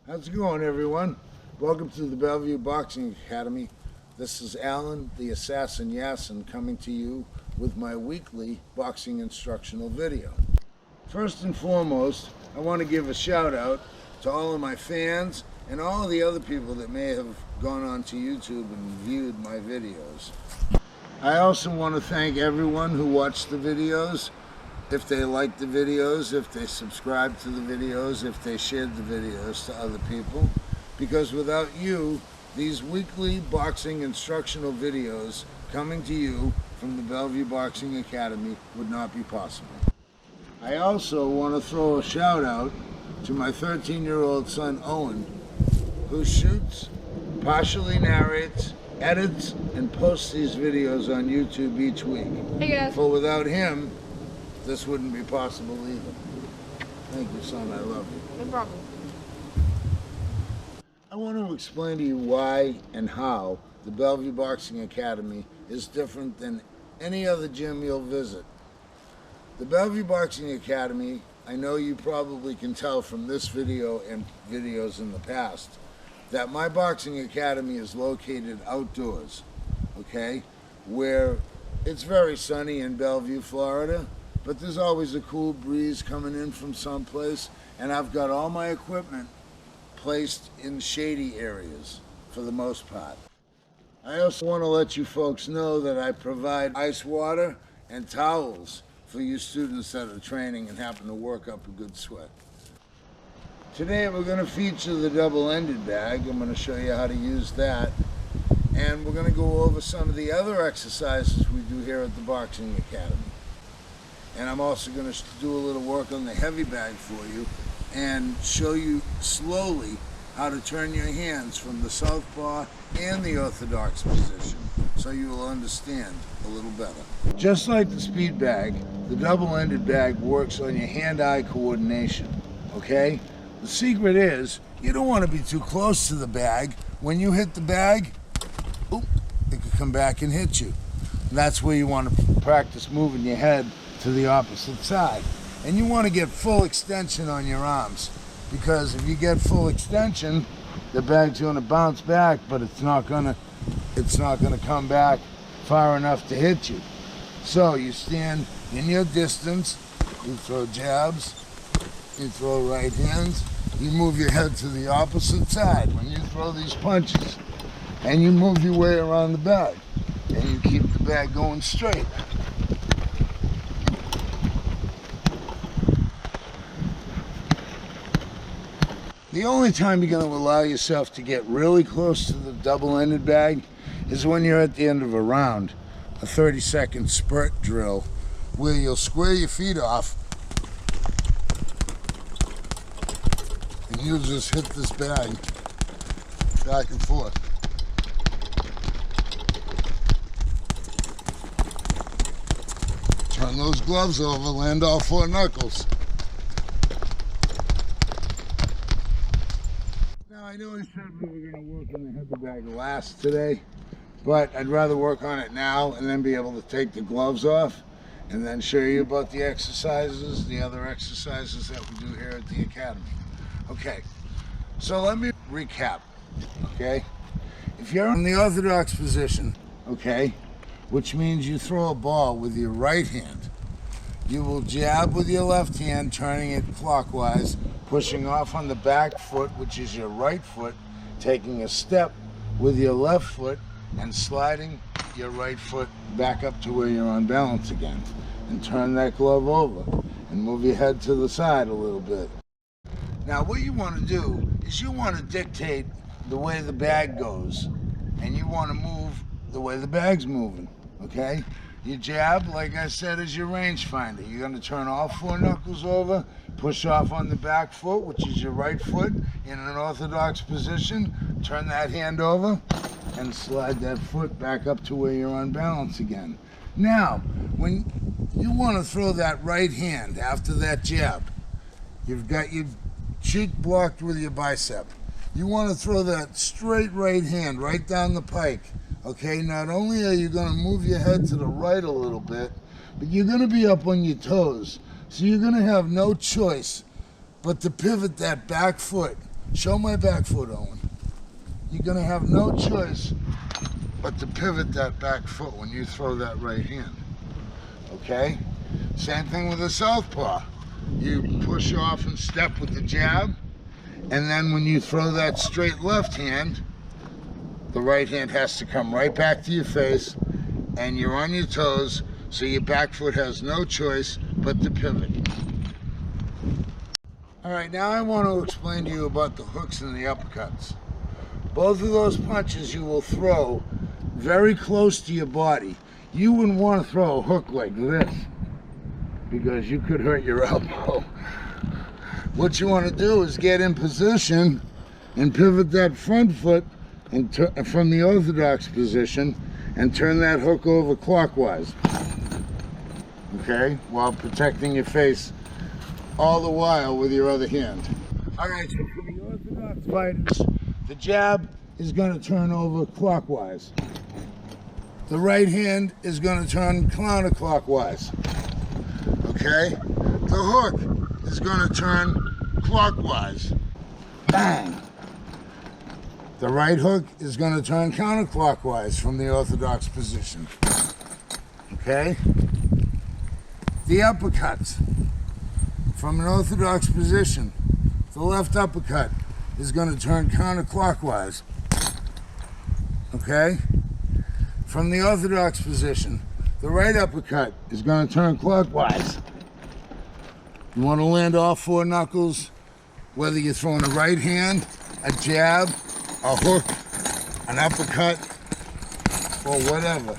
How's it going, everyone? Welcome to the Bellevue Boxing Academy. This is Alan, the Assassin Yasin, coming to you with my weekly boxing instructional video. First and foremost, I want to give a shout out to all of my fans and all of the other people that may have gone onto YouTube and viewed my videos. I also want to thank everyone who watched the videos. If they liked the videos, if they subscribed to the videos, if they shared the videos to other people. Because without you, these weekly boxing instructional videos coming to you from the Bellevue Boxing Academy would not be possible. I also want to throw a shout out to my 13-year-old son Owen, who shoots, partially narrates, edits, and posts these videos on YouTube each week. Hey guys. For without him, this wouldn't be possible either. Thank you, son. I love you. No problem. I want to explain to you why and how the Bellevue Boxing Academy is different than any other gym you'll visit. The Bellevue Boxing Academy, I know you probably can tell from this video and videos in the past, that my boxing academy is located outdoors, okay? Where it's very sunny in Bellevue, Florida, but there's always a cool breeze coming in from someplace, and I've got all my equipment placed in shady areas for the most part. I also want to let you folks know that I provide ice water and towels for you students that are training and happen to work up a good sweat. Today we're going to feature the double-ended bag. I'm going to show you how to use that, and we're going to go over some of the other exercises we do here at the Boxing Academy. And I'm also going to do a little work on the heavy bag for you and show you slowly how to turn your hands from the southpaw and the orthodox position so you will understand a little better. Just like the speed bag, the double-ended bag works on your hand-eye coordination, okay? The secret is you don't want to be too close to the bag. When you hit the bag, it could come back and hit you. And that's where you want to practice moving your head to the opposite side. And you want to get full extension on your arms, because if you get full extension, the bag's going to bounce back, but it's not going to come back far enough to hit you. So you stand in your distance, you throw jabs, you throw right hands, you move your head to the opposite side when you throw these punches, and you move your way around the bag, and you keep the bag going straight. The only time you're going to allow yourself to get really close to the double-ended bag is when you're at the end of a round, a 30-second spurt drill, where you'll square your feet off and you'll just hit this bag back and forth. Turn those gloves over, land all four knuckles. I know I said we were going to work on the heavy bag last today, but I'd rather work on it now and then be able to take the gloves off and then show you about the exercises, the other exercises that we do here at the academy. Okay, so let me recap, okay? If you're in the orthodox position, okay, which means you throw a ball with your right hand, you will jab with your left hand, turning it clockwise, pushing off on the back foot, which is your right foot, taking a step with your left foot and sliding your right foot back up to where you're on balance again. And turn that glove over and move your head to the side a little bit. Now what you want to do is you want to dictate the way the bag goes, and you want to move the way the bag's moving, okay? Your jab, like I said, is your rangefinder. You're going to turn all four knuckles over, push off on the back foot, which is your right foot, in an orthodox position. Turn that hand over and slide that foot back up to where you're on balance again. Now, when you want to throw that right hand after that jab, you've got your cheek blocked with your bicep. You want to throw that straight right hand right down the pike. Okay, not only are you going to move your head to the right a little bit, but you're going to be up on your toes. So you're going to have no choice but to pivot that back foot Show my back foot, Owen. You're gonna have no choice but to pivot that back foot when you throw that right hand, okay? Same thing with the southpaw. You push off and step with the jab, and then when you throw that straight left hand, the right hand has to come right back to your face, and you're on your toes, so your back foot has no choice but to pivot. All right, now I want to explain to you about the hooks and the uppercuts. Both of those punches you will throw very close to your body. You wouldn't want to throw a hook like this because you could hurt your elbow. What you want to do is get in position and pivot that front foot and from the orthodox position and turn that hook over clockwise, okay, while protecting your face all the while with your other hand. All right, so for the orthodox fighters, the jab is going to turn over clockwise. The right hand is going to turn counterclockwise, okay? The hook is going to turn clockwise. Bang! The right hook is going to turn counterclockwise from the orthodox position, okay? The uppercuts from an orthodox position, the left uppercut is going to turn counterclockwise, okay? From the orthodox position, the right uppercut is going to turn clockwise. You want to land all four knuckles, whether you're throwing a right hand, a jab, a hook, an uppercut, or whatever.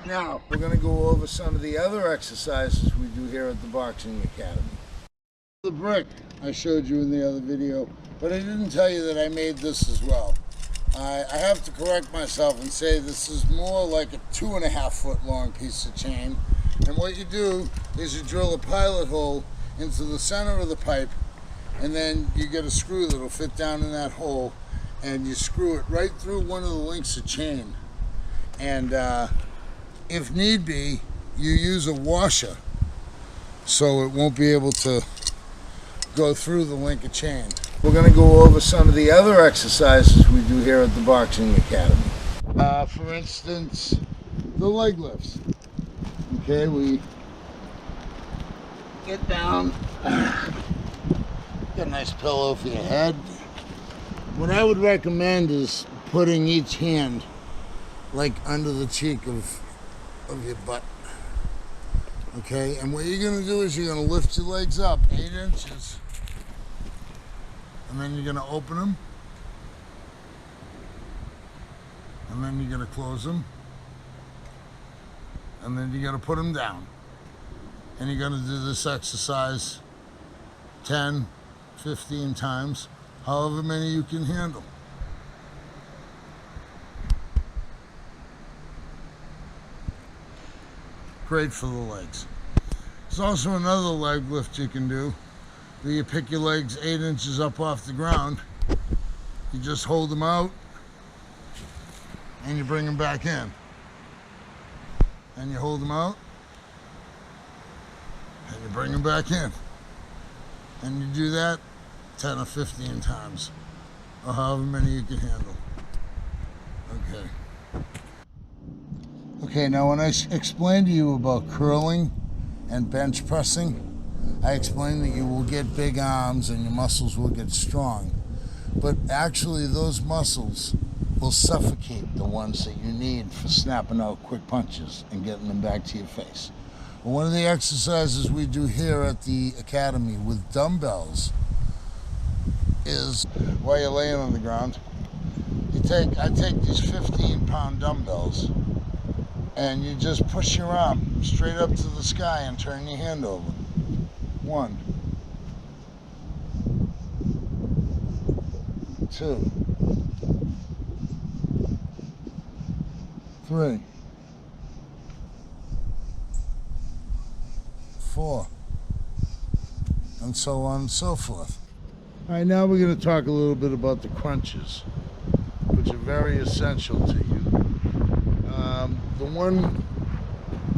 Now, we're going to go over some of the other exercises we do here at the Boxing Academy. The brick I showed you in the other video, but I didn't tell you that I made this as well. I have to correct myself and say this is more like a 2.5 foot long piece of chain. And what you do is you drill a pilot hole into the center of the pipe, and then you get a screw that'll fit down in that hole, and you screw it right through one of the links of chain. And if need be, you use a washer so it won't be able to go through the link of chain. We're going to go over some of the other exercises we do here at the Boxing Academy. For instance, the leg lifts. Okay, we get down, get a nice pillow for your head. What I would recommend is putting each hand like under the cheek of your butt. Okay, and what you're going to do is you're going to lift your legs up 8 inches, and then you're going to open them, and then you're going to close them, and then you're going to put them down. And you're going to do this exercise 10, 15 times, however many you can handle. Great for the legs. There's also another leg lift you can do, where you pick your legs 8 inches up off the ground, you just hold them out, and you bring them back in. And you hold them out, and you bring them back in. And you do that 10 or 15 times, or however many you can handle. Okay. Okay, now when I explained to you about curling and bench pressing, I explained that you will get big arms and your muscles will get strong. But actually those muscles will suffocate the ones that you need for snapping out quick punches and getting them back to your face. Well, one of the exercises we do here at the academy with dumbbells is, while you're laying on the ground, I take these 15-pound dumbbells, and you just push your arm straight up to the sky and turn your hand over. 1, 2, 3, 4, and so on and so forth. All right, now we're going to talk a little bit about the crunches, which are very essential to you. The one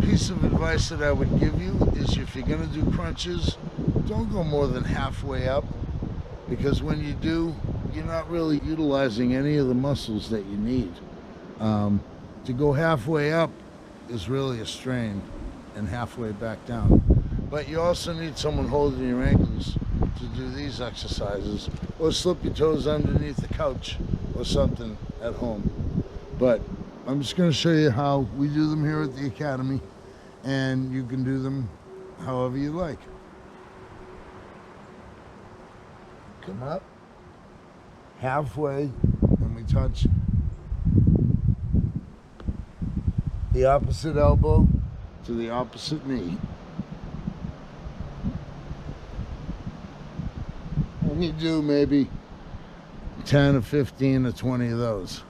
piece of advice that I would give you is, if you're going to do crunches, don't go more than halfway up because when you do, you're not really utilizing any of the muscles that you need. To go halfway up is really a strain, and halfway back down. But you also need someone holding your ankles to do these exercises, or slip your toes underneath the couch or something at home. But I'm just going to show you how we do them here at the Academy, and you can do them however you like. Come up halfway, and we touch the opposite elbow to the opposite knee. And you do maybe 10 or 15 or 20 of those.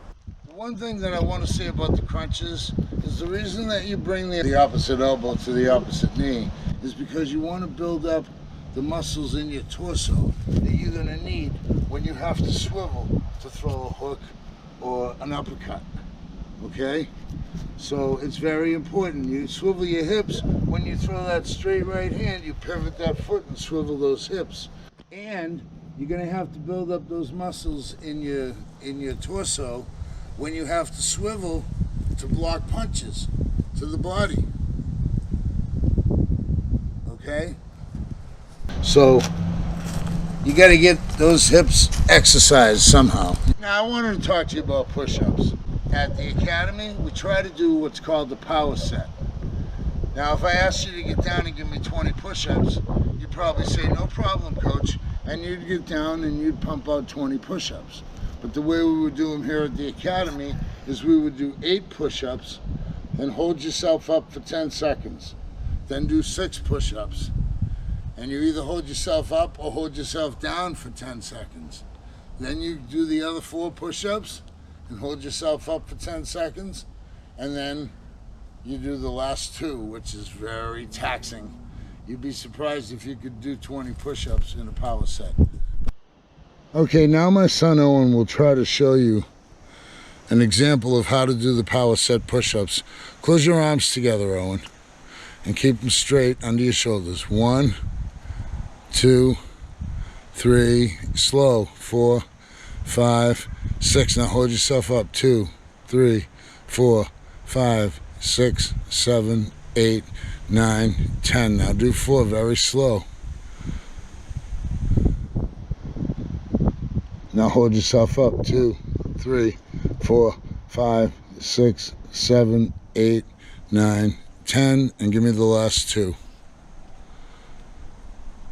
One thing that I want to say about the crunches is the reason that you bring the opposite elbow to the opposite knee is because you want to build up the muscles in your torso that you're going to need when you have to swivel to throw a hook or an uppercut. Okay? So it's very important. You swivel your hips. When you throw that straight right hand, you pivot that foot and swivel those hips. And you're going to have to build up those muscles in your torso when you have to swivel to block punches to the body. Okay? So you got to get those hips exercised somehow. Now I wanted to talk to you about push-ups. At the Academy, we try to do what's called the power set. Now if I asked you to get down and give me 20 push-ups, you'd probably say, no problem, coach. And you'd get down and you'd pump out 20 push-ups. But the way we would do them here at the Academy is we would do 8 push-ups and hold yourself up for 10 seconds. Then do 6 push-ups. And you either hold yourself up or hold yourself down for 10 seconds. Then you do the other 4 push-ups and hold yourself up for 10 seconds. And then you do the last 2, which is very taxing. You'd be surprised if you could do 20 push-ups in a power set. Okay, now my son Owen will try to show you an example of how to do the power set push-ups. Close your arms together, Owen, and keep them straight under your shoulders. 1, 2, 3, slow, 4, 5, 6. Now hold yourself up. 2, 3, 4, 5, 6, 7, 8, 9, 10. Now do 4 very slow. Now hold yourself up. 2, 3, 4, 5, 6, 7, 8, 9, 10. And give me the last 2.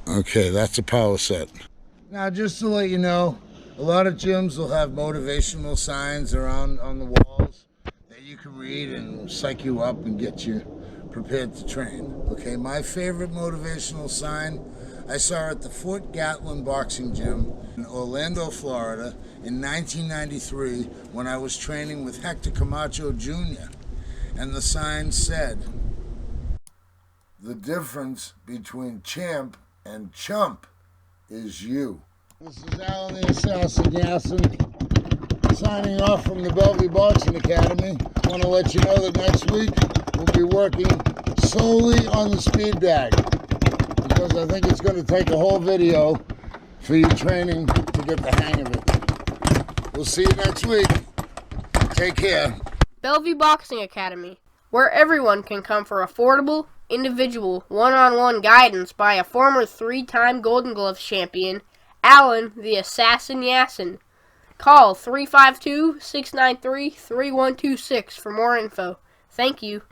Okay, that's a power set. Now just to let you know, a lot of gyms will have motivational signs around on the walls that you can read and psych you up and get you prepared to train. Okay, my favorite motivational sign I saw at the Fort Gatlin Boxing Gym in Orlando, Florida in 1993 when I was training with Hector Camacho Jr. And the sign said, "The difference between champ and chump is you." This is Alan the Assassin Yassin signing off from the Bellevue Boxing Academy. I want to let you know that next week we'll be working solely on the speed bag, because I think it's going to take a whole video for you training to get the hang of it. We'll see you next week. Take care. Bellevue Boxing Academy, where everyone can come for affordable, individual, one-on-one guidance by a former 3-time Golden Gloves champion, Alan the Assassin Yassin. Call 352-693-3126 for more info. Thank you.